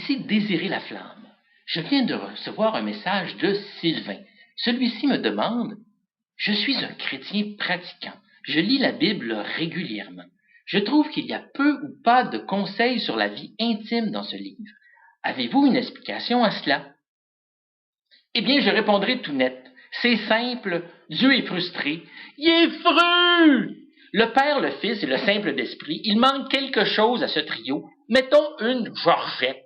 Ici Désiré Laflamme. Je viens de recevoir un message de Sylvain. Celui-ci me demande: je suis un chrétien pratiquant. Je lis la Bible régulièrement. Je trouve qu'il y a peu ou pas de conseils sur la vie intime dans ce livre. Avez-vous une explication à cela? Eh bien, je répondrai tout net. C'est simple, Dieu est frustré. Il est fru! Le Père, le Fils et le Simple d'Esprit, il manque quelque chose à ce trio. Mettons une Georgette.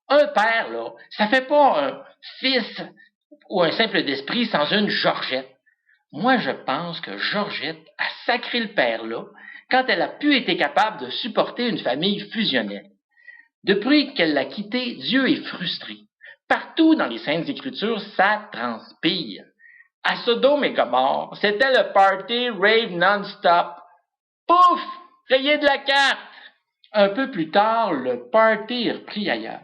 Un père, là, ça fait pas un fils ou un Simple d'Esprit sans une Georgette. Moi, je pense que Georgette a sacré le père là quand elle a pu être capable de supporter une famille fusionnelle. Depuis qu'elle l'a quitté, Dieu est frustré. Partout dans les Saintes Écritures, ça transpire. À Sodome et Gomorrhe, c'était le party rave non-stop. Pouf! Rayé de la carte! Un peu plus tard, le party est repris ailleurs.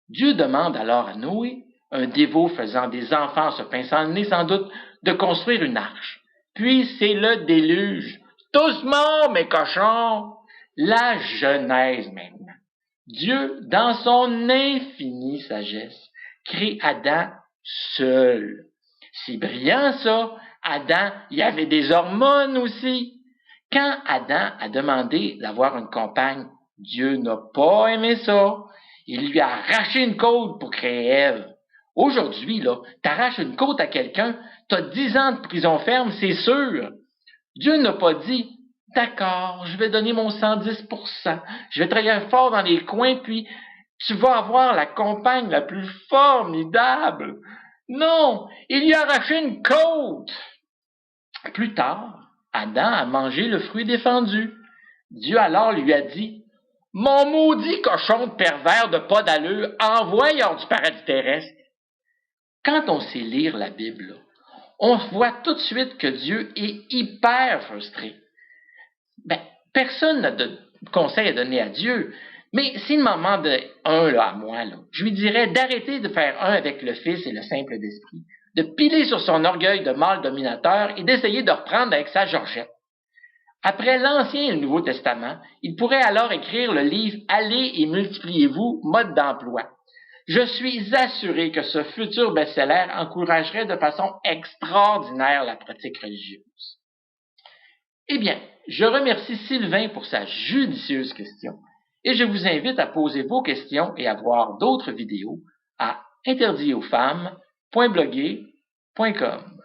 Dieu demande alors à Noé, un dévot faisant des enfants se pinçant le nez sans doute, de construire une arche. Puis c'est le déluge. Tous morts, mes cochons! La Genèse maintenant. Dieu, dans son infinie sagesse, crée Adam seul. C'est brillant ça. Adam, il y avait des hormones aussi. Quand Adam a demandé d'avoir une compagne, Dieu n'a pas aimé ça. Il lui a arraché une côte pour créer Ève. Aujourd'hui, là, t'arraches une côte à quelqu'un, t'as 10 ans de prison ferme, c'est sûr. Dieu n'a pas dit: d'accord, je vais donner mon 110%, je vais travailler fort dans les coins, puis tu vas avoir la compagne la plus formidable. Non, il lui a arraché une côte. Plus tard, Adam a mangé le fruit défendu. Dieu alors lui a dit: mon maudit cochon de pervers de pas d'allure, envoie hors du paradis terrestre. Quand on sait lire la Bible, on voit tout de suite que Dieu est hyper frustré. Personne n'a de conseil à donner à Dieu, mais s'il m'en demande un là, à moi, là, je lui dirais d'arrêter de faire un avec le Fils et le Simple d'Esprit, de piler sur son orgueil de mâle dominateur et d'essayer de reprendre avec sa Georgette. Après l'Ancien et le Nouveau Testament, il pourrait alors écrire le livre « Allez et multipliez-vous, mode d'emploi ». Je suis assuré que ce futur best-seller encouragerait de façon extraordinaire la pratique religieuse. Eh bien, je remercie Sylvain pour sa judicieuse question et je vous invite à poser vos questions et à voir d'autres vidéos à interditausfemmes.bloguer.com.